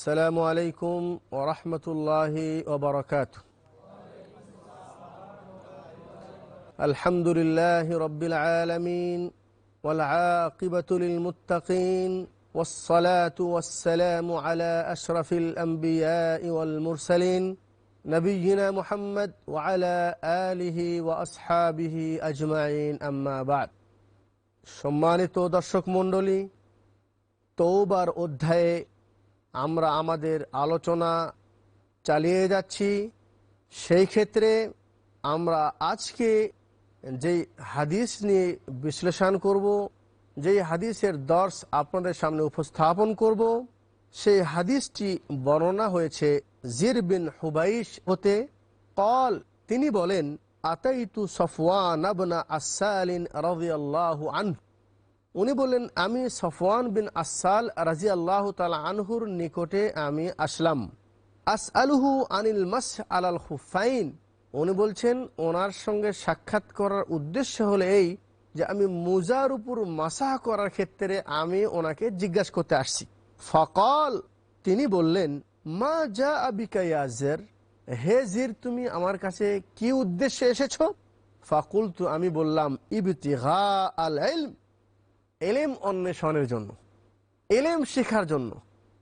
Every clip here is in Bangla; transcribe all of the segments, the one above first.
আসসালামু আলাইকুম ওয়া রাহমাতুল্লাহি ওয়া বারাকাতুহু। আলহামদুলিল্লাহি রাব্বিল আলামিন ওয়াল আকিবাতু লিল মুত্তাকিন ওয়াস সালাতু ওয়াস সালামু আলা আশরাফিল আমবিয়াই ওয়াল মুরসালিন নবিয়িনা মুহাম্মদ ওয়া আলা আলিহি ওয়া আসহাবিহি আজমাইন, আম্মা বা'দ। সম্মানিত দর্শক মণ্ডলী, তওবার অধ্যায়ে আমরা আমাদের আলোচনা চালিয়ে যাচ্ছি। সেই ক্ষেত্রে আমরা আজকে যেই হাদিস নিয়ে বিশ্লেষণ করব, যেই হাদিসের দর্শ আপনাদের সামনে উপস্থাপন করব, সেই হাদিসটি বর্ণনা হয়েছে জির বিন হুবাইশ হতে। قال, তিনি বলেন, আতাইতু সফওয়ান ইবনে আসাল রাদিয়াল্লাহু আনহু, উনি বলেন আমি সফওয়ান বিন আসাল রাদিয়াল্লাহু তাআলা আনহুর নিকটে আমি আসলাম। আসআলুহু আনিল মাস আলাল খুফাইন, উনি বলছেন ওনার সঙ্গে সাক্ষাৎ করার উদ্দেশ্য হলো এই যে আমি মুজার উপর মাসাহ করার ক্ষেত্রে আমি ওনাকে জিজ্ঞাসা করতে আসছি। ফাকাল, তিনি বললেন, মা জাআ বিকা ইয়া জির, হে জির তুমি আমার কাছে কি উদ্দেশ্যে এসেছো? ফাকুলতু, আমি বললাম, ইবতিগা আল ইলম, এলেম অন্বেষণের জন্য, এলেম শেখার জন্য,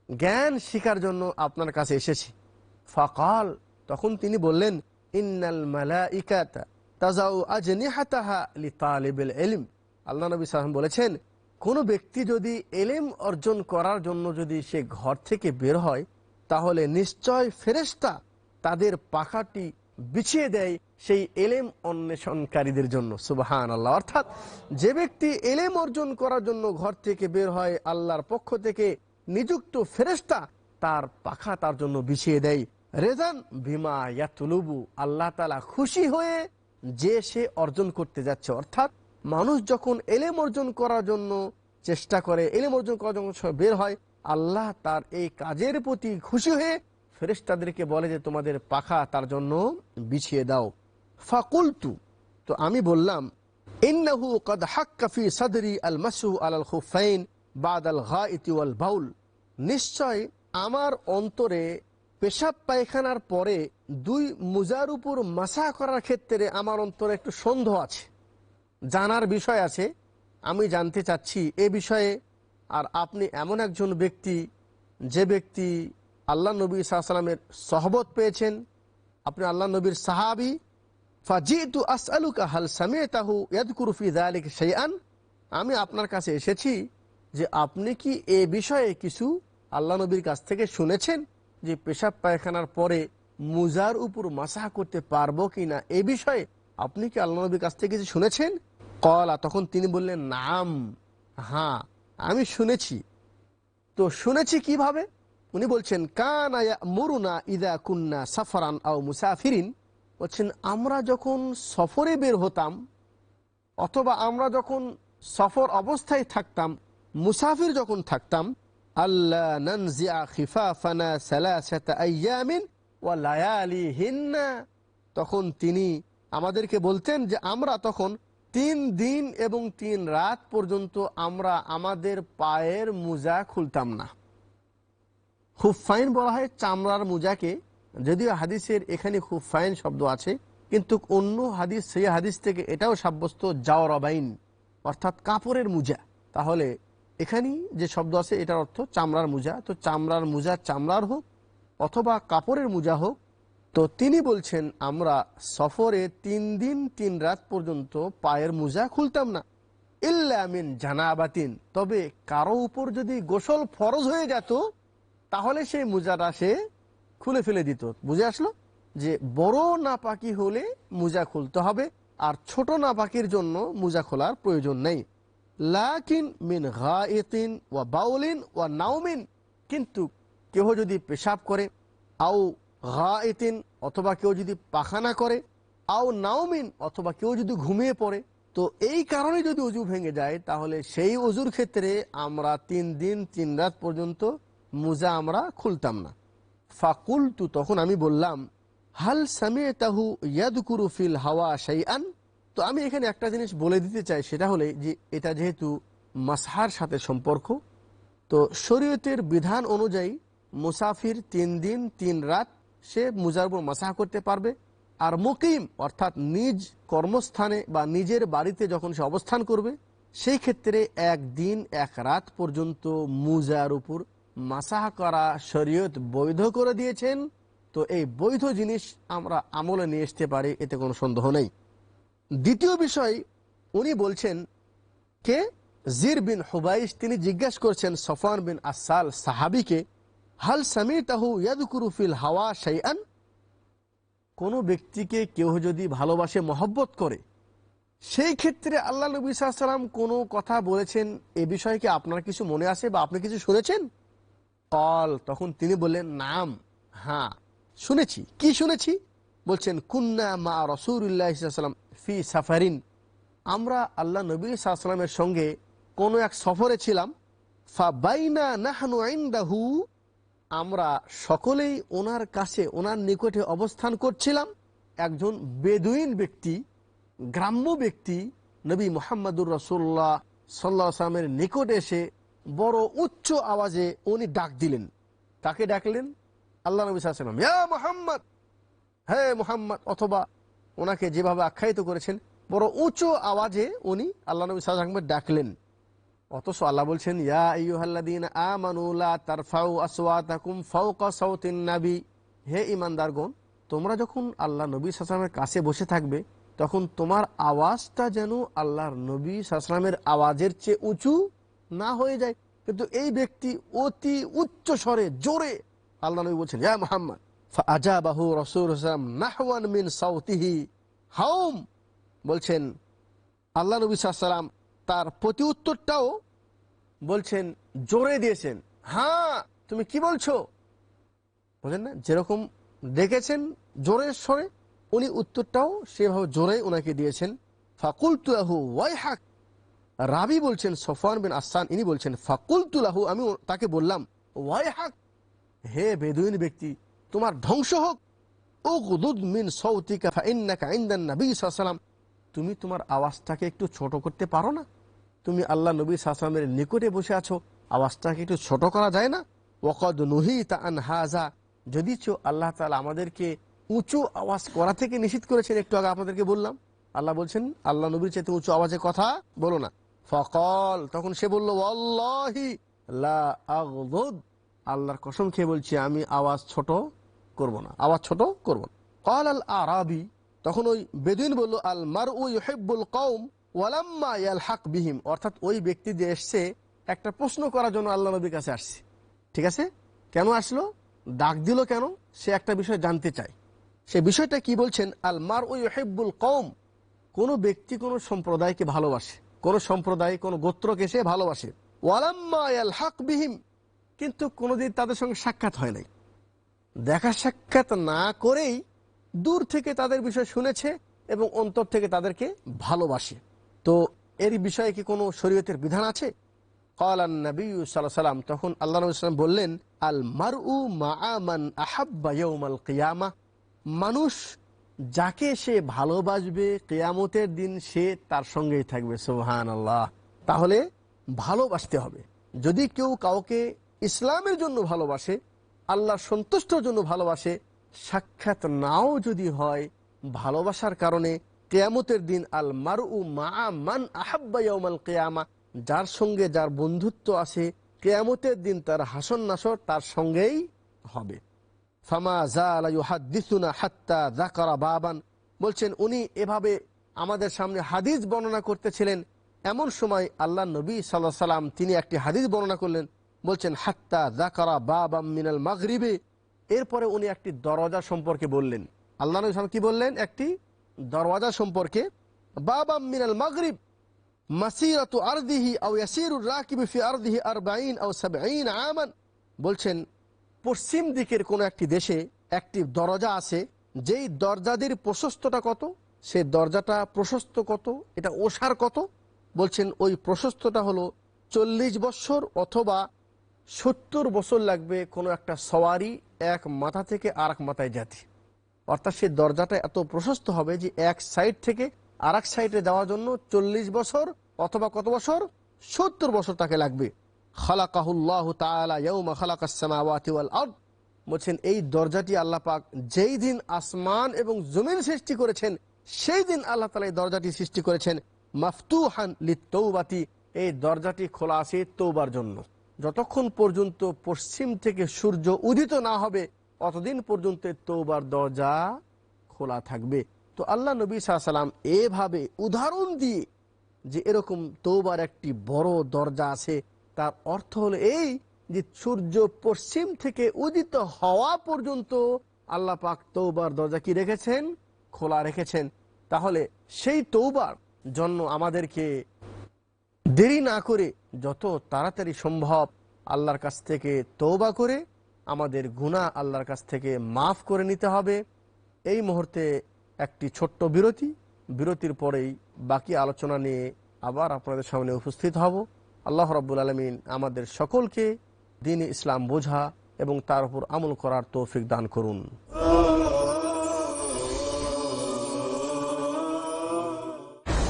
জ্ঞান শেখার জন্য আপনার কাছে এসেছি। ফাকাল, তখন তিনি বললেন, ইন্নাল মালাইকাতা তাজাউ আজনিহাতাহা লিতালিবিল ইলম, আল্লাহ নবী সাল্লাল্লাহু আলাইহি ওয়াসাল্লাম বলেছেন, কোনো ব্যক্তি যদি এলেম অর্জন করার জন্য যদি সে ঘর থেকে বের হয়, তাহলে নিশ্চয় ফেরেশতা তাদের পাখাটি বিছিয়ে দেয় সেই এলেম অন্বেষণকারীদের জন্য। সুবহানাল্লাহ। অর্থাৎ যে ব্যক্তি এলেম অর্জন করার জন্য ঘর থেকে বের হয়, আল্লাহর পক্ষ থেকে নিযুক্ত ফেরেশতা তার পাখা তার জন্য বিছিয়ে দেয়। রেজান বিমা ইয়াতলুবু, আল্লাহ তাআলা খুশি হয়ে যে সে অর্জন করতে যাচ্ছে। অর্থাৎ মানুষ যখন এলেম অর্জন করার জন্য চেষ্টা করে, এলেম অর্জন করার জন্য বের হয়, আল্লাহ তার এই কাজের প্রতি খুশি হয়ে ফেরেশতাদেরকে বলে যে তোমাদের পাখা তার জন্য বিছিয়ে দাও। ফাকুলতু, তো আমি বললাম, ইন্নাহু ক্বাদ হাক্কা ফি সাদরি আল মাসহু আলাল খুফাইন বাদাল গাইতি ওয়াল বাউল, নিশ্চয় আমার অন্তরে পেশাব পায়খানার পরে দুই মুজার উপর মাসাহ করার ক্ষেত্রে আমার অন্তরে একটু সন্দেহ আছে, জানার বিষয় আছে। আমি জানতে চাচ্ছি এ বিষয়ে। আর আপনি এমন একজন ব্যক্তি যে ব্যক্তি আল্লাহ নবী সাল্লাল্লাহু আলাইহি ওয়াসাল্লামের সহবত পেয়েছেন, আপনি আল্লাহ নবীর সাহাবী। ফাজিতু আসআলুকা হাল সামি'তাহু ইয়াযকুরু ফি যালিকা শাইআন, আমি আপনার কাছে এসেছি যে আপনি কি এ বিষয়ে কিছু আল্লাহ নবীর কাছ থেকে শুনেছেন যে পেশাব পায়খানার পরে মুজার উপর মাসাহ করতে পারবো কিনা, এ বিষয়ে আপনি কি আল্লাহ নবীর কাছ থেকে কিছু শুনেছেন? ক্বালা, তখন তিনি বললেন, নাম, হ্যাঁ আমি শুনেছি। তো শুনেছি কিভাবে? উনি বলছেন, কানা ইয়ামুরুনা ইযা কুন্না সাফরান আও মুসাফিরিন, বলছেন আমরা যখন সফরে বের হতাম অথবা আমরা যখন সফর অবস্থায় থাকতাম, মুসাফির যখন থাকতাম, আল্লাহ নানজিআ খিফাফানা সালাসাতা আইয়ামিন ওয়া লায়ালিহিন্না, তখন তিনি আমাদেরকে বলতেন যে আমরা তখন 3 দিন এবং 3 রাত পর্যন্ত আমরা আমাদের পায়ের মোজা খুলতাম না। খুফাইন বলা হয় চামড়ার মোজাকে, যদিও হাদিসের এখানে খুফাইন শব্দ আছে, কিন্তু অন্য হাদিস, সেই হাদিস থেকে এটাও সাব্যস্ত জাওরাবাইন, অর্থাৎ কাপড়ের মোজা। তাহলে এখানে যে শব্দ আছে এটার অর্থ চামড়ার মোজা। তো চামড়ার মোজা চামড়ার হোক অথবা কাপড়ের মোজা হোক, তো তিনি বলছেন আমরা সফরে 3 দিন 3 রাত পর্যন্ত পায়ের মোজা খুলতাম না। ইল্লা মিন জানাবাতিন, তবে কারো উপর যদি গোসল ফরজ হয়ে যেত তাহলে সেই মোজাটা সে খুলে ফেলে দিত। বুঝে আসলো যে বড় নাপাকি হলে মোজা খুলতে হবে, আর ছোট নাপাকির জন্য মোজা খোলার প্রয়োজন নেই। লাকিন মিন গাইতিন ওয়া বাউলিন ওয়া নাউমিন, কিন্তু কেউ যদি পেশাব করে, আও গাইতিন অথবা কেউ যদি পাখানা করে, আও নাউমিন অথবা কেউ যদি ঘুমিয়ে পড়ে, তো এই কারণে যদি অজু ভেঙে যায় তাহলে সেই অজুর ক্ষেত্রে আমরা 3 দিন 3 রাত পর্যন্ত মোজা আমরা খুলতাম না। ফাকুলতু, তখন আমি বললাম, হাল সামি'তাহু ইয়াযকুরু ফিল হাওয়া শাইআন, তো আমি এখানে একটা জিনিস বলে দিতে চাই, সেটা হলে যে এটা যেহেতু মাসহার সাথে সম্পর্ক, তো শরীয়তের বিধান অনুযায়ী মুসাফির 3 দিন 3 রাত সে মুজার উপর মাসাহ করতে পারবে। আর মুকিম অর্থাৎ নিজ কর্মস্থানে বা নিজের বাড়িতে যখন সে অবস্থান করবে সেই ক্ষেত্রে 1 দিন 1 রাত পর্যন্ত মুজার উপর মাসাহ করা শরীয়ত বৈধ করে দিয়েছেন। তো এই বৈধ জিনিস আমরা আমলে নিয়ে আসতে পারি, এতে কোনো সন্দেহ নেই। দ্বিতীয় বিষয় উনি বলছেন কে, জির বিন হুবাইশ, তিনি জিজ্ঞাসা করছেন সফওয়ান বিন আসাল সাহাবীকে, হাল সামিতাহু ইয়াযকুরু ফিল হাওয়া শাইআন, কোনো ব্যক্তিকে কেউ যদি ভালোবাসে মহব্বত করে সেই ক্ষেত্রে আল্লাহ নবী সাল্লাল্লাহু আলাইহি ওয়াসাল্লাম কোনো কথা বলেছেন, এ বিষয়ে কি আপনার কিছু মনে আছে বা আপনি কিছু শুনেছেন? কল, তখন তিনি বললেন নাম, হ্যাঁ শুনেছি। কি শুনেছি? বলছেন কুন্না মা রাসূলিল্লাহি সাল্লাল্লাহু আলাইহি ওয়াসাল্লাম ফি সাফারিন, আমরা আল্লাহ নবী সাল্লাল্লাহু আলাইহি ওয়াসাল্লামের সঙ্গে কোনো এক সফরে ছিলাম। ফাবাইনা নাহনু ইনদাহু, আমরা সকলেই ওনার কাছে ওনার নিকটে অবস্থান করছিলাম। একজন বেদুইন ব্যক্তি, গ্রাম্য ব্যক্তি নবী মুহাম্মদুর রাসূলুল্লাহ সাল্লাল্লাহু আলাইহি ওয়াসাল্লামের নিকটে এসে বড় উচ্চ আওয়াজে উনি ডাক দিলেন। তাকে ডাকলেন আল্লাহ নবী সাল্লাল্লাহু আলাইহি ওয়াসাল্লাম, ইয়া মুহাম্মদ, হে মুহাম্মদ, অথবা ওনাকে যেভাবে আখ্যায়িত করেছেন বড় উঁচু আওয়াজে উনি আল্লাহ নবী সাল্লাল্লাহু আলাইহি ওয়াসাল্লাম ডাকলেন। অথচ আল্লাহ বলছেন ইয়া আইয়ুহাল্লাযীনা আমানু লা তারফাউ আসওয়াতাকুম ফাওকা সাওতিন নবী, হে ঈমানদারগণ, তোমরা যখন আল্লাহ নবী সাল্লাল্লাহু আলাইহি ওয়াসাল্লামের কাছে বসে থাকবে তখন তোমার আওয়াজটা যেন আল্লাহর নবী সাল্লাল্লাহু আলাইহি ওয়াসাল্লামের আওয়াজের চেয়ে উঁচু না হয়ে যায়। কিন্তু এই ব্যক্তি অতি উচ্চ স্বরে জোরে আল্লাহ নবী বলছেন ইয়া মুহাম্মদ, ফাআজাবাহু রাসূলুল্লাহ সাল্লাল্লাহু আলাইহি ওয়াসাল্লাম নাহওয়ান মিন সাওতিহি হাউম, বলছেন আল্লাহ নবী সাল্লাল্লাহু আলাইহি ওয়াসাল্লাম তার প্রতি উত্তরটাও বলছেন জোরে দিয়েছেন, হ্যাঁ তুমি কি বলছো, বুঝলেন না, যেরকম দেখেছেন জোরের স্বরে উনি উত্তরটাও সেভাবে জোরে ওনাকে দিয়েছেন। ফাকুলতু লাহু ওয়াইহাক, রাবি বলছেন সফওয়ান বিন আসান, ইনি বলছেন ফাকুলতু লাহু, আমি তাকে বললাম ওয়াইহাক, হে বেদুইন ব্যক্তি তোমার ধ্বংস হোক, উগদুদ মিন সাওতিকা ফাইন্নাকা ইনদান নবী সাল্লাল্লাহু আলাইহি ওয়াসাল্লাম, তুমি তোমার আওয়াজটাকে একটু ছোট করতে পারো না? তুমি আল্লাহ নবী সাল্লাল্লাহু আলাইহি ওয়াসাল্লামের নিকটে বসে আছো, আওয়াজটাকে একটু ছোট করা যায় না? ওয়াকাদ নুহিতা আন হাযা, যদিচ আল্লাহ তাআলা আমাদেরকে উঁচু আওয়াজ করা থেকে নিষেধ করেছেন, একটু আগে আপনাদেরকে বললাম। আল্লাহ বলছেন আল্লাহ নবীর চাইতে উঁচু আওয়াজে কথা বলো না। ফাকাল, তখন সে বলল ওয়াল্লাহি লা আগদুদ, আল্লাহর কসম খেয়ে বলছি আমি আওয়াজ ছোট করব না, আওয়াজ ছোট করব না। ক্বাল আল আরাবী, তখন ওই বেদুইন বলল আল মারউ ইউহিব্বুল কওম ওয়ালাম্মা ইয়ালহাক বিহিম, অর্থাৎ ওই ব্যক্তি যে এসছে একটা প্রশ্ন করার জন্য আল্লাহ নবীর কাছে আসছে। ঠিক আছে, কেন আসলো, ডাক দিল কেন, সে একটা বিষয় জানতে চায়। সে বিষয়টা কি বলছেন, আল মারউ ইউহিব্বুল কওম, কোন ব্যক্তি কোন সম্প্রদায়কে ভালোবাসে, কোন সম্প্রদায় কোন গোত্রকে সে ভালোবাসে। ওয়ালাম্মা ইয়ালহাক বিহিম, কিন্তু কোনোদিন তাদের সঙ্গে সাক্ষাৎ হয় নাই, দেখা সাক্ষাৎ না করেই দূর থেকে তাদের বিষয় শুনেছে এবং অন্তর থেকে তাদেরকে ভালোবাসে। তো এর বিষয়ে কি কোনো শরীয়তের বিধান আছে? ক্বালান নবী সাল্লাল্লাহু আলাইহি ওয়াসাল্লাম, তখন আল্লাহ নবী সাল্লাল্লাহু আলাইহি ওয়াসাল্লাম বললেন আল মারউ মাআ মান আহাব্বা ইয়াউমাল কিয়ামাহ, মানুষ যাকে সে ভালোবাসবে কিয়ামতের দিন সে তার সঙ্গেই থাকবে। সুবহানাল্লাহ। তাহলে ভালোবাসতে হবে। যদি কেউ কাউকে ইসলামের জন্য ভালোবাসে, আল্লাহর সন্তুষ্টির জন্য ভালোবাসে, সাক্ষাৎ নাও যদি হয়, ভালোবাসার কারণে কিয়ামতের দিন আল মারউ মাআ মান আহাব্বা ইয়াউমাল কিয়ামাহ, যার সঙ্গে যার বন্ধুত্ব আছে কিয়ামতের দিন তার হাসন নাসর তার সঙ্গেই হবে। ফামা জালা ইউহাদ্দিসুনা হাত্তা যাকারা বাবান, বলছেন উনি এভাবে আমাদের সামনে হাদিস বর্ণনা করতেছিলেন, এমন সময় আল্লাহ নবী সাল্লাল্লাহু আলাইহি ওয়াসাল্লাম তিনি একটি হাদিস বর্ণনা করলেন, বলছেন হাত্তা যাকারা বাবাম মিনাল মাগরিবে, এরপরে উনি একটি দরজা সম্পর্কে বললেন। আল্লাহ নবী সাল্লাল্লাহু আলাইহি ওয়াসাল্লাম কি বললেন, একটি দরওয়াজা সম্পর্কে, বাবাম মিনাল মাগরিব মাসিরাতু আরদিহি আও ইয়াসিরুর রাকিবু ফি আরদিহি 40 আও 70 আমান, বলছেন পশ্চিম দিকের কোন একটি দেশে একটি দরজা আছে, যেই দরজাদের প্রশস্ততা কত, সেই দরজাটা প্রশস্ত কত, এটা ওসার কত, বলছেন ওই প্রশস্ততা হলো 40 বছর অথবা 70 বছর লাগবে কোনো একটা সওয়ারি এক মাথা থেকে আর এক মাথায় যেতে। অর্থাৎ সেই দরজাটা এত প্রশস্ত হবে যে এক সাইড থেকে আর এক সাইডে যাওয়ার জন্য 40 বছর অথবা কত বছর, 70 বছর তাকে লাগবে। খালাকাহুল্লাহু তাআলা ইয়াওমা খালাকাস সামাওয়াতি ওয়াল আরদ, বলছেন এই দরজাটি আল্লাহ পাক যেই দিন আসমান এবং জমিন সৃষ্টি করেছেন সেই দিন আল্লাহ তাআলা এই দরজাটি সৃষ্টি করেছেন মাফতুহান লিত-তাওবাতি, এই দরজাটি খোলা আছে তওবার জন্য। যতক্ষণ পর্যন্ত পশ্চিম থেকে সূর্য উদিত না হবে অতদিন পর্যন্ত তওবার দরজা খোলা থাকবে। তো আল্লাহ নবী সাল্লাল্লাহু আলাইহি ওয়াসাল্লাম এভাবে উদাহরণ দিয়ে যে এরকম তওবার একটি বড় দরজা আছে, তার অর্থ হলো এই যে সূর্য পশ্চিম থেকে উদিত হওয়া পর্যন্ত আল্লাহ পাক তওবার দরজা কি রেখেছেন? খোলা রেখেছেন। তাহলে সেই তওবার জন্য আমাদেরকে দেরি না করে যত তাড়াতাড়ি সম্ভব আল্লাহর কাছ থেকে তওবা করে আমাদের গুনাহ আল্লাহর কাছ থেকে মাফ করে নিতে হবে। এই মুহূর্তে একটি ছোট্ট বিরতির পরেই বাকি আলোচনা নিয়ে আবার আপনাদের সামনে উপস্থিত হব। আল্লাহ রাব্বুল আলামিন আমাদের সকলকে দ্বীন ইসলাম বোঝা এবং তার উপর আমল করার তৌফিক দান করুন।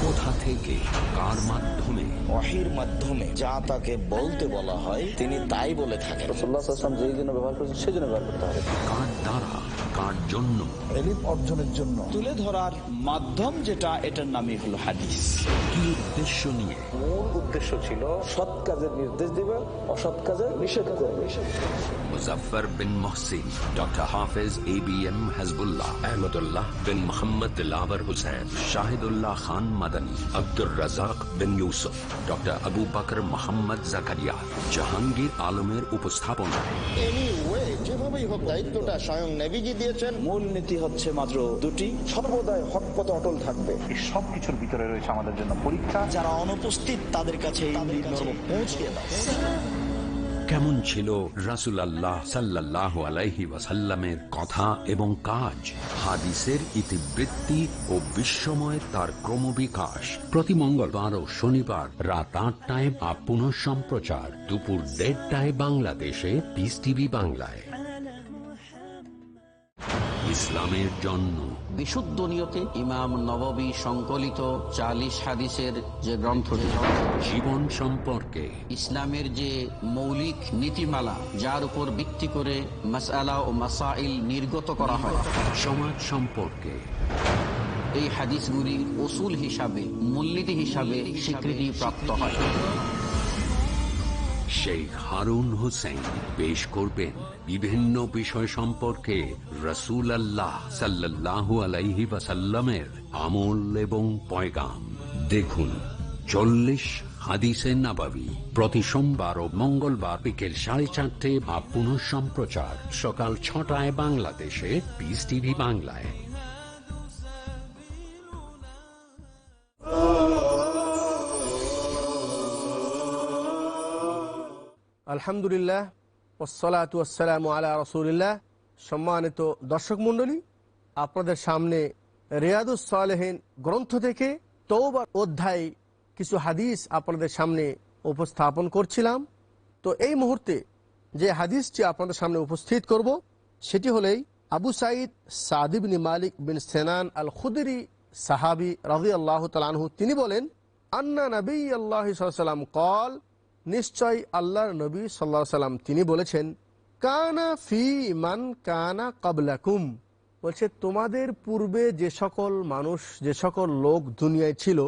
কোথা থেকে, কার মাধ্যমে? ওহীর মাধ্যমে যা তাকে বলতে বলা হয় তিনি তাই বলে থাকেন। রাসূলুল্লাহ সাল্লাল্লাহু আলাইহি ওয়াসাল্লাম যেই জন্য ব্যবহার করেছেন সেই জন্য ব্যবহার করতে হবে। কার দ্বারা, কার জন্য? ইলম অর্জনের জন্য তুলে ধরার মাধ্যম যেটা, এটার নামই হলো হাদিস। কি উদ্দেশ্য নিয়ে? মূল উদ্দেশ্য ছিল সৎ কাজের নির্দেশ দিবে, অসৎ কাজের নিষেধ করবে। মুজাফফর বিন মুহসিন, ডক্টর হাফেজ ABM হাসবুল্লাহ, আহমদুল্লাহ বিন মোহাম্মদ দিলাওয়ার হোসেন, শাহিদুল্লাহ খান মাদানী, আব্দুর রাজাক বিন ইউসুফ, ডক্টর আবু বকর মোহাম্মদ জাকারিয়া, জাহাঙ্গীর আলমের উপস্থাপনা। যেভাবেই হোক দায়িত্বটা স্বয়ং নবীজি দিয়েছেন। মূল নীতি হচ্ছে মাত্র দুটি: সর্বদাই হক পথে অটল থাকবে। এই সব কিছুর ভিতরে রয়েছে আমাদের জন্য পরীক্ষা। যারা অনুপস্থিত তাদের কাছে পৌঁছে দাও। কেমন ছিল রাসূলুল্লাহ সাল্লাল্লাহু আলাইহি ওয়াসাল্লামের কথা এবং কাজ? হাদিসের ইতিবৃত্তি ও বিশ্বময় তার ক্রমবিকাশ। প্রতি মঙ্গলবার ও শনিবার রাত ৮টায় বা পুনঃ সম্প্রচার দুপুর ১:৩০টায় বাংলাদেশে পিস টিভি বাংলায়। ইসলামের জন্য বিশুদ্ধ নিয়তে ইমাম নববী সংকলিত ৪০ হাদিসের যে গ্রন্থটি, জীবন সম্পর্কে ইসলামের যে মৌলিক নীতিমালা যার উপর ভিত্তি করে মাসআলা ও মাসাইল নির্গত করা হয়, সমাজ সম্পর্কে এই হাদিসগুলি উসুল হিসাবে, মূলনীতি হিসাবে স্বীকৃতি প্রাপ্ত হয়। শেখ হারুন হোসেন পেশ করবেন বিভিন্ন বিষয় সম্পর্কে রাসূলুল্লাহ সাল্লাল্লাহু আলাইহি ওয়াসাল্লামের আমল এবং পয়গাম। দেখুন ৪০ হাদিসে নাবাবী প্রতি সোমবার ও মঙ্গলবার বিকেল ৪:৩০ বা পুনঃ সম্প্রচার সকাল ৬টায় বাংলাদেশে পিস টিভি বাংলায়। আলহামদুলিল্লাহ ওয়াসসালাতু ওয়াসসালামু আলা রাসূলিল্লাহ। সম্মানিত দর্শক মণ্ডলী, আপনাদের সামনে রিয়াদুস সালেহিন গ্রন্থ থেকে তওবার অধ্যায় কিছু হাদিস আপনাদের সামনে উপস্থাপন করছিলাম। তো এই মুহূর্তে যে হাদিসটি আপনাদের সামনে উপস্থিত করব সেটি হলেই আবু সাঈদ সাদ ইবনে মালিক বিন সিনান আল খুদরি সাহাবী রাদিয়াল্লাহু তাআলা আনহু, তিনি বলেন, আন্না নবিয়্যাল্লাহি সাল্লাল্লাহু আলাইহি ওয়াসাল্লাম ক্বাল, নিশ্চয় আল্লাহর নবী সাল্লাল্লাহু আলাইহি ওয়াসাল্লাম তিনি বলেছেন, কানা ফি মান কানা ক্বাবলাকুম, বলছে তোমাদের পূর্বে যে সকল মানুষ, যে সকল লোক দুনিয়ায় ছিল,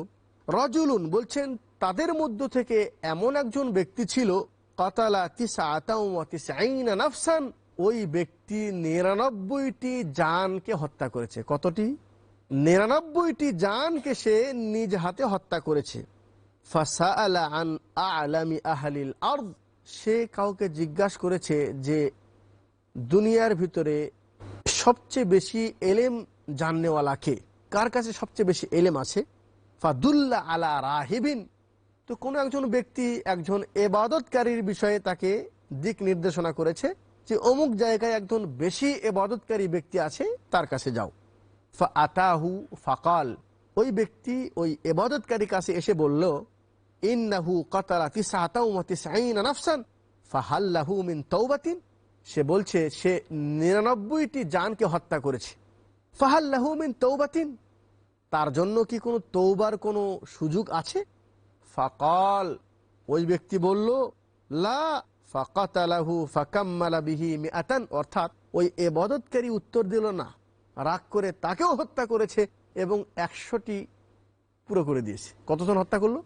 রাজুলুন, বলছেন তাদের মধ্য থেকে এমন একজন ব্যক্তি ছিল, কাতালা তিসআতাও ওয়া তিসঈনা নাফসান, ওই ব্যক্তি ৯৯টি জানকে হত্যা করেছে। কতটি? ৯৯টি জানকে সে নিজ হাতে হত্যা করেছে। ফাসাআলা আন আ'লামি আহলিল আরদ, সে কাউকে জিজ্ঞাসা করেছে যে দুনিয়ার ভিতরে সবচেয়ে বেশি এলেম জাননেওয়ালা কে, কার কাছে সবচেয়ে বেশি এলেম আছে। ফাদুল্লা আলা রাহিবিন, তো কোনো একজন ব্যক্তি একজন ইবাদতকারীর বিষয়ে তাকে দিক নির্দেশনা করেছে যে অমুক জায়গায় একজন বেশি ইবাদতকারী ব্যক্তি আছে, তার কাছে যাও। ফাআতাহু ফাকাল, ওই ব্যক্তি ওই ইবাদতকারীর কাছে এসে বলল, ইন্নাহু কাতালা তিসআতাও ওয়া তিসঈনা নাফসান ফাহাল লাহু মিন তাওবাতিন, সে বলছে সে ৯৯টি জানকে হত্যা করেছে। ফাহাল লাহু মিন তাওবাতিন, তার জন্য কি কোনো তওবার কোনো সুযোগ আছে? ফাকাল, ওই ব্যক্তি বলল, লা ফাকাতালাহু ফাকাম্মালা বিহি মিআতান, অর্থাৎ ওই ইবাদতকারী উত্তর দিল না, রাগ করে তাকেও হত্যা করেছে এবং 100টি পুরো করে দিয়েছে। কতজন হত্যা করলো?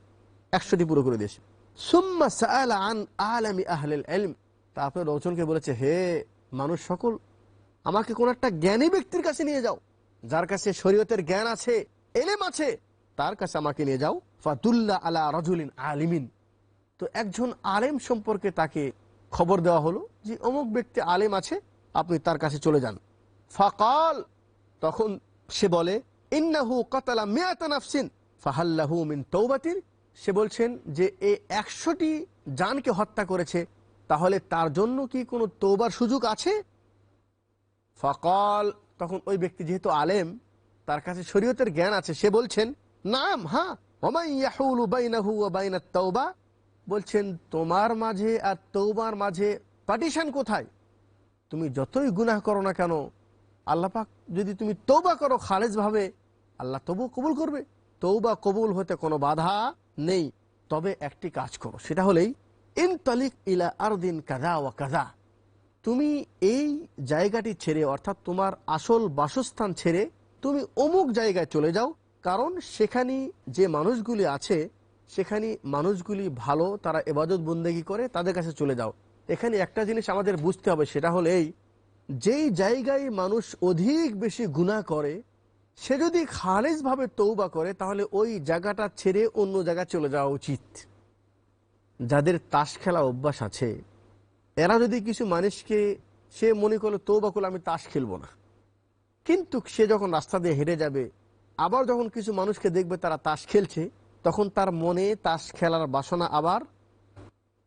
100টি পুরো করে দিয়েছে। সুম্মা সাআলা আন আলামি আহলিল ইলম, তারপরে লোকজনকে বলেছে, হে মানুষ সকল, আমাকে কোন একটা জ্ঞানী ব্যক্তির কাছে নিয়ে যাও, যার কাছে শরীয়তের জ্ঞান আছে, ইলম আছে, তার কাছে আমাকে নিয়ে যাও। ফাদুল্লা আলা রাজুলিন আলিমিন, তো একজন আলেম সম্পর্কে তাকে খবর দেওয়া হলো যে অমুক ব্যক্তি আলেম আছে, আপনি তার কাছে চলে যান। ফাকাল, তখন সে বলে, ইন্নাহু কাতালা মিআতা নাফসিন ফাহাল্লাহু মিন তাওবাতিন, সে বলছেন যে এই 100টি জানকে হত্যা করেছে, তাহলে তার জন্য কি কোনো তওবার সুযোগ আছে? ফাকাল, তখন ওই ব্যক্তি যেহেতু আলেম, তার কাছে শরীয়তের জ্ঞান আছে, সে বলছেন, নাম, হ্যাঁ, ওয়ামান ইয়াহুলু বাইনাহু ওয়া বাইনাত তাওবা, বলছেন তোমার মাঝে আর তওবার মাঝে পার্টিশন কোথায়? তুমি যতই গুনাহ করো না কেন, আল্লাহ পাক যদি তুমি তওবা করো খালেজ ভাবে, আল্লাহ তবু কবুল করবে। তওবা কবুল হতে কোনো বাধা নেই, তবে একটি কাজ করো, সেটা হলেই ইনতালিক ইলা আরদিন কাযা ওয়া কাযা, তুমি এই জায়গাটি ছেড়ে, অর্থাৎ তোমার আসল বাসস্থান ছেড়ে তুমি অমুক জায়গায় চলে যাও, কারণ সেখানে যে মানুষগুলি আছে, সেখানে মানুষগুলি ভালো, তারা ইবাদত বন্দেগী করে, তাদের কাছে চলে যাও। এখানে একটা জিনিস আমাদের বুঝতে হবে, সেটা হলো এই, যেই জায়গায় মানুষ অধিক বেশি গুনাহ করে, সে যদি খালেজভাবে তওবা করে, তাহলে ওই জায়গাটা ছেড়ে অন্য জায়গায় চলে যাওয়া উচিত। যাদের তাস খেলা অভ্যাস আছে, এরা যদি কিছু মানুষকে, সে মনে করলো তওবা করলে আমি তাস খেলবো না, কিন্তু সে যখন রাস্তা দিয়ে হেঁটে যাবে, আবার যখন কিছু মানুষকে দেখবে তারা তাস খেলছে, তখন তার মনে তাস খেলার বাসনা আবার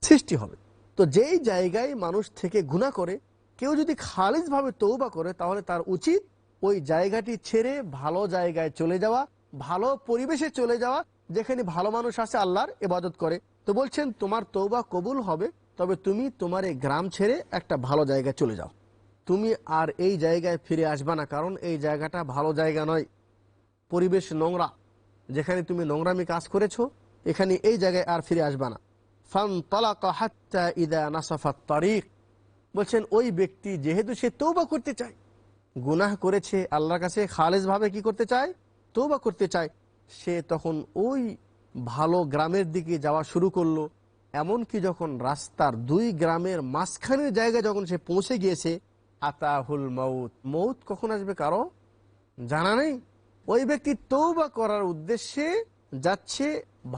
সৃষ্টি হবে। তো যেই জায়গায় মানুষ থেকে গুনাহ করে, কেউ যদি খালিজভাবে তওবা করে, তাহলে তার উচিত ওই জায়গাটি ছেড়ে ভালো জায়গায় চলে যাওয়া, ভালো পরিবেশে চলে যাওয়া, যেখানে ভালো মানুষ আছে, আল্লাহর ইবাদত করে। তো বলছেন তোমার তওবা কবুল হবে, তবে তুমি তোমার এই গ্রাম ছেড়ে একটা ভালো জায়গায় চলে যাও, তুমি আর এই জায়গায় ফিরে আসবা না, কারণ এই জায়গাটা ভালো জায়গা নয়, পরিবেশ নোংরা, যেখানে তুমি নোংরামি কাজ করেছো, এখানে এই জায়গায় আর ফিরে আসবা না। ফানতালাকা হাত্তা ইযা নাসাফাত তারিক, বলছেন ওই ব্যক্তি যেহেতু সে তওবা করতে চায়, গুনাহ করেছে, আল্লাহর কাছে খালেজভাবে কি করতে চায়, তওবা করতে চায়, সে তখন ওই ভালো গ্রামের দিকে যাওয়া শুরু করলো। এমনকি যখন রাস্তার 2 গ্রামের মাঝখানের জায়গায় যখন সে পৌঁছে গিয়েছে, আতাহুল মাউত, মৌত কখন আসবে কারো জানা নেই। ওই ব্যক্তি তওবা করার উদ্দেশ্যে যাচ্ছে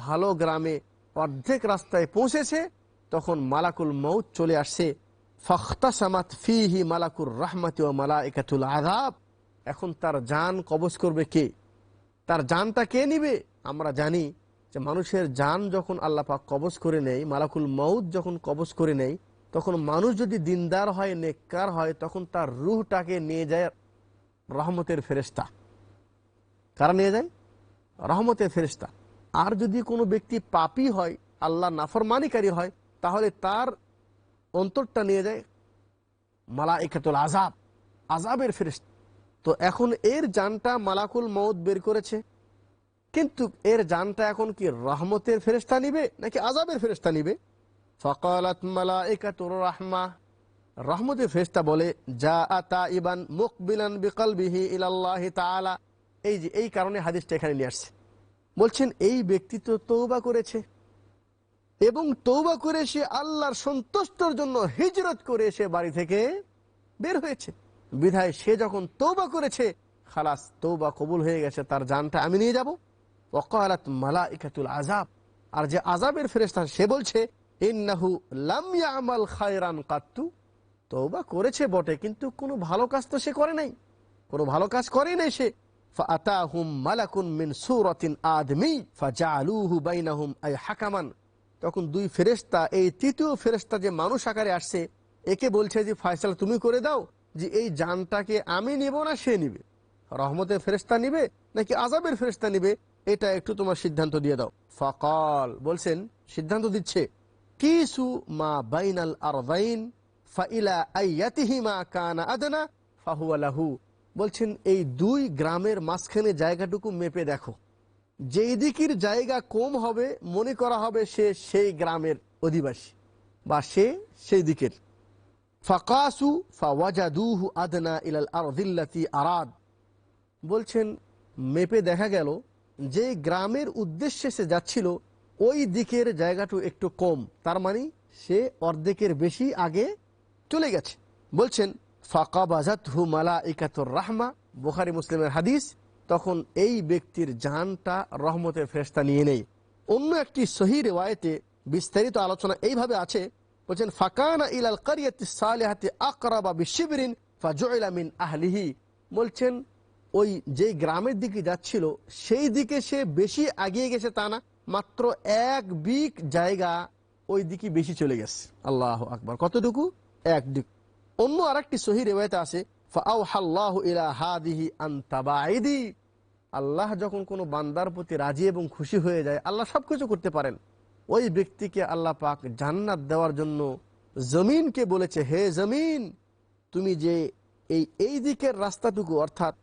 ভালো গ্রামে, অর্ধেক রাস্তায় পৌঁছেছে, তখন মালাকুল মৌত চলে আসছে। ফাখতাসামাত ফিহি মালাকুর রাহমাতি ওয়া মালাইকাতুল আযাব, এখন তার জান কবজ করবে কে? তার জানটা কে নিবে? আমরা জানি যে মানুষের জান যখন আল্লাহ পাক কবজ করে নেয়, মালাকুল মৌত যখন কবজ করে নেয়, তখন মানুষ যদি দিনদার হয়, নেককার হয়, তখন তার রূহটাকে নিয়ে যায় রহমতের ফেরেশতা। কারা নিয়ে যায়? রহমতের ফেরেশতা। আর যদি কোনো ব্যক্তি পাপী হয়, আল্লাহ নাফরমানিকারী হয়, তাহলে তার অন্তরটা নিয়ে যায় মালাইকাতুল আযাব, আযাবের ফেরেশতা। তো এখন এর জানটা মালাকুল মৌত বের করেছে, কিন্তু এর জানটা এখন কি রহমতের ফেরেশতা নিবে নাকি আযাবের ফেরেশতা নিবে? ফাকালাত মালাইকাতুর রাহমা, রহমতের ফেরেশতা বলে, জাআ তাইবান মুকবিলান বিকলবিহি ইলাল্লাহি তাআলা, এই যে এই কারণে হাদিসটা এখানে নিয়ে আসছে। বলছেন এই ব্যক্তি তো তওবা করেছে, এবং তওবা করে সে আল্লাহর সন্তুষ্টর জন্য হিজরত করে সে বাড়ি থেকে বের হয়েছে, বিধায় সে যখন তওবা করেছে, খালাস তওবা কবুল হয়ে গেছে, তার জানটা আমি নিয়ে যাব। ওয়াকালাত মালাইকাতুল আযাব, আর যে আযাবের ফেরেশতা সে বলছে, ইন্নাহু লাম ইয়ামাল খায়রান কাত্তু, তওবা করেছে বটে, কিন্তু কোনো ভালো কাজ তো সে করে নাই, কোনো ভালো কাজ করে নাই সে। ফাআতাহুম মালাকুন মিন সূরাতিন আদমি ফাজালুহু বাইনাহুম আই হাকামান, তখন 2 ফেরেশতা, এই তৃতীয় ফেরেশতা যে মানুষ আকারে আসছে, একে বলছে যে ফয়সালা তুমি করে দাও, যে এই জানটাকে আমি নিব না সে নিবে, রহমতের ফেরেশতা নিবে নাকি আযাবের ফেরেশতা নিবে, এটা একটু তোমার সিদ্ধান্ত দিয়ে দাও। ফাকাল, বলছেন সিদ্ধান্ত দিচ্ছে, কিসু মা বাইনাল আরদাইন ফাইলা আইয়াতিহিমা কানা আদনা ফাহুয়া লাহু, বলছেন এই 2 গ্রামের মাঝখানে জায়গাটুকু মেপে দেখো, যেই দিকের জায়গা কম হবে মনে করা হবে সে সেই গ্রামের অধিবাসী, বা সে সেই দিকের। ফাকাসু ফাওয়াজাদুহু আদনা ইলাল আরদিল্লাতি আরাদ, বলছেন মেপে দেখা গেল যে গ্রামের উদ্দেশ্যে সে যাচ্ছিল ওই দিকের জায়গাটু একটু কম, তার মানে সে অর্ধেকের বেশি আগে চলে গেছে। বলছেন ফাকাবাজাতহু মালাইকাতুর রাহমা, বুখারী মুসলিমের হাদিস, তখন এই ব্যক্তির জানটা রহমতের ফেরেশতা নিয়ে নেয়। অন্য একটি সহিহ রিওয়ায়াতে বিস্তারিত আলোচনা এইভাবে আছে, বলছেন ফাকানা ইলাল কারিয়াতিস সালিহাতি আকরাবা বিশিবরিন ফাজুইলা মিন আহলিহি, বলছেন ওই যে গ্রামের দিকে যাচ্ছিল সেই দিকে সে বেশি এগিয়ে গেছে তা না, মাত্র 1 বিঘ জায়গা ওই দিকে বেশি চলে গেছে। আল্লাহু আকবার, কতটুকু? 1 দিক। অন্য আরেকটি সহিহ রিওয়ায়াতে আছে ফাআওহাল্লাহু ইলা হাদিহি আন তাবাইদি, আল্লাহ যখন কোনো বান্দার প্রতি রাজি এবং খুশি হয়ে যায়, আল্লাহ সবকিছু করতে পারেন, ওই ব্যক্তিকে আল্লাহ পাক জান্নাত দেওয়ার জন্য জমিনকে বলেছে, হে জমিন তুমি যে এই দিকের রাস্তাটুকু, অর্থাৎ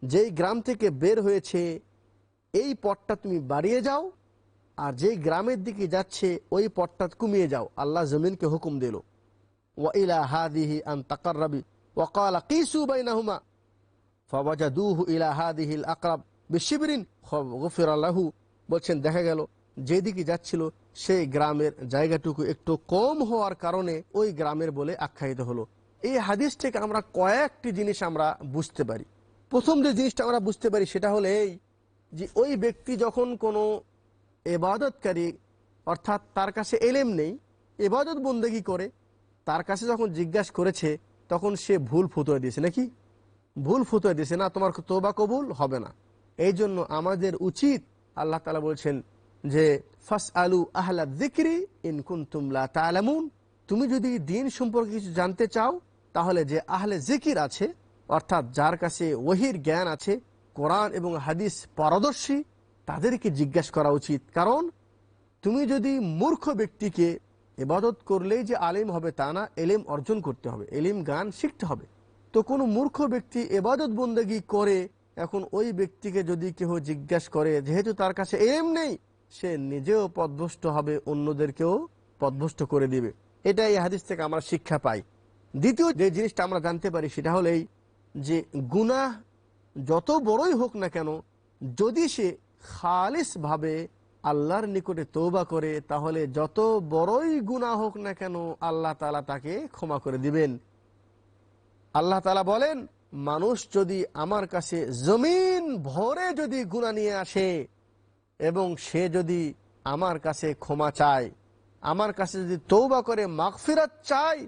যেই গ্রাম থেকে বের হয়েছে এই পথটা তুমি বাড়িয়ে যাও, আর যেই গ্রামের দিকে যাচ্ছে ওই পথটা কমিয়ে যাও। আল্লাহ জমিনকে হুকুম দিল ওয়া ইলা হাদিহি আন তাকাররাবি ওয়া ক্বালা কিসু বাইনাহুমা ফাওয়াজাদুহু ইলা হাদিহিল আকরাব বিশিবরিন গফিরা লাহু, বলছেন দেখা গেল যেদিকে যাচ্ছিল সেই গ্রামের জায়গাটুকু একটু কম হওয়ার কারণে ওই গ্রামের বলে আখ্যায়িত হলো। এই হাদিস থেকে আমরা কয়েকটি জিনিস আমরা বুঝতে পারি। প্রথম যে জিনিসটা আমরা বুঝতে পারি সেটা হলো এই যে ওই ব্যক্তি যখন কোনো ইবাদতকারী, অর্থাৎ তার কাছে ইলম নেই, ইবাদত বন্দেগী করে, তার কাছে যখন জিজ্ঞাসা করেছে তখন সে ভুল ফতোয়া দিয়েছে, নাকি ভুল ফতোয়া দিয়েছে, না তোমার তওবা কবুল হবে না। এই জন্য আমাদের উচিত, আল্লাহ তাআলা বলছেন যে ফাসআলু আহলা যিকরি ইন কুনতুম লা তা'লামুন, তুমি যদি দ্বীন সম্পর্কে কিছু জানতে চাও তাহলে যে আহলে জিকির আছে, অর্থাৎ যার কাছে ওহীর জ্ঞান আছে, কোরআন এবং হাদিস পারদর্শী, তাদেরকে জিজ্ঞাসা করা উচিত। কারণ তুমি যদি মূর্খ ব্যক্তিকে, ইবাদত করলেই যে আলেম হবে তা না, ইলম অর্জন করতে হবে, ইলম জ্ঞান শিখতে হবে। তো কোনো মূর্খ ব্যক্তি ইবাদত বন্দেগী করে, এখন ওই ব্যক্তিকে যদি কেউ জিজ্ঞাসা করে, যেহেতু তার কাছে ইলম নেই, সে নিজেও পথভ্রষ্ট হবে, অন্যদেরকেও পথভ্রষ্ট করে দিবে। এটা এই হাদিস থেকে আমরা শিক্ষা পাই। দ্বিতীয় যে জিনিসটা আমরা জানতে পারি সেটা হলো এই যে গুনাহ যত বড়ই হোক না কেন, যদি সে খালিস ভাবে আল্লাহর নিকটে তওবা করে, তাহলে যত বড়ই গুনাহ হোক না কেন আল্লাহ তাআলা তাকে ক্ষমা করে দিবেন। আল্লাহ তাআলা বলেন, মানুষ যদি আমার কাছে জমিন ভরে যদি গুনাহ নিয়ে আসে এবং সে যদি আমার কাছে ক্ষমা চায়, আমার কাছে যদি তওবা করে মাগফিরাত চায়,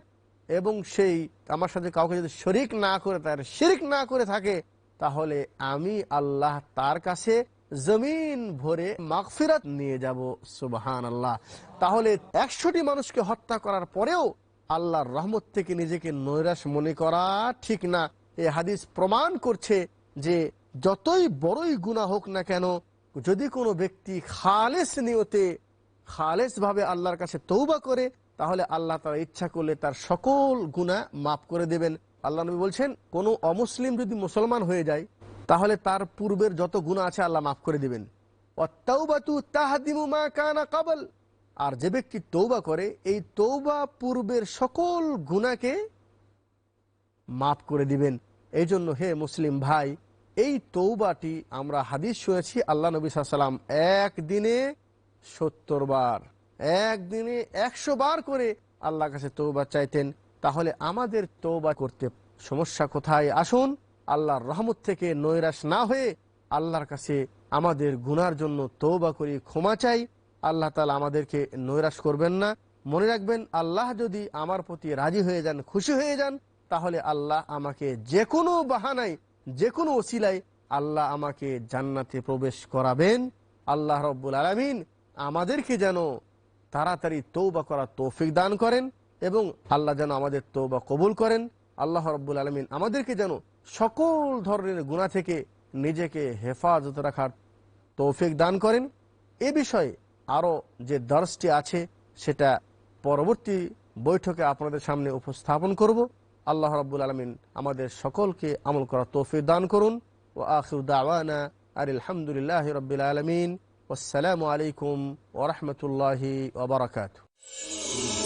এবং সেই আমার সাথে কাউকে যদি শরীক না করে, তার শিরক না করে থাকে, তাহলে আমি আল্লাহ তার কাছে জমিন ভরে মাগফিরাত নিয়ে যাব। সুবহানাল্লাহ। তাহলে 100টি মানুষকে হত্যা করার পরেও আল্লাহর রহমত থেকে নিজেকে নৈরাশ মনে করা ঠিক না। এই হাদিস প্রমাণ করছে যে যতই বড়ই গুনাহ হোক না কেন, যদি কোনো ব্যক্তি খালেস নিয়তে, খালেস ভাবে আল্লাহর কাছে তওবা করে, তাহলে আল্লাহ তাআলা ইচ্ছা করলে তার সকল গুনাহ মাফ করে দেবেন। আল্লাহ নবী বলছেন, কোনো অমুসলিম যদি মুসলমান হয়ে যায় তাহলে তার পূর্বের যত গুনাহ আছে আল্লাহ মাফ করে দিবেন। ওয়াত-তাওবাতু তাহদিমু মা কানা ক্বাবল, আর যে ব্যক্তি তওবা করে, এই তওবা পূর্বের সকল গুনাহকে মাফ করে দিবেন। এই জন্য হে মুসলিম ভাই, এই তওবাটি আমরা হাদিস শুনেছি আল্লাহ নবী সাল্লাল্লাহু আলাইহি ওয়াসাল্লাম একদিনে 70 বার, একদিনে 100 বার করে আল্লাহর কাছে তওবা চাইতেন। তাহলে আমাদের তওবা করতে সমস্যা কোথায়? আসুন আল্লাহর রহমত থেকে নৈরাশ না হয়ে আল্লাহর কাছে আমাদের গুনার জন্য তওবা করি, ক্ষমা চাই। আল্লাহ তাআলা আমাদেরকে নৈরাশ করবেন না। মনে রাখবেন, আল্লাহ যদি আমার প্রতি রাজি হয়ে যান, খুশি হয়ে যান, তাহলে আল্লাহ আমাকে যে কোনো বাহানায়, যে কোনো ওসিলায় আল্লাহ আমাকে জান্নাতে প্রবেশ করাবেন। আল্লাহ রাব্বুল আলামিন আমাদেরকে যেন তাড়াতাড়ি তওবা করার তৌফিক দান করেন এবং আল্লাহ যেন আমাদের তওবা কবুল করেন। আল্লাহ রাব্বুল আলামিন আমাদেরকে যেন সকল ধরনের গুনাহ থেকে নিজেকে হেফাজত রাখার তৌফিক দান করেন। এ বিষয়ে আরও যে দর্শটি আছে সেটা পরবর্তী বৈঠকে আপনাদের সামনে উপস্থাপন করব। আল্লাহ রাব্বুল আলামিন আমাদের সকলকে আমল করার তৌফিক দান করুন। ওয়া আখিরু দাওয়ানা আলহামদুলিল্লাহি রাব্বিল আলামিন। ওয়াসসালামু আলাইকুম ওয়া রাহমাতুল্লাহি ওয়া বারাকাতুহু।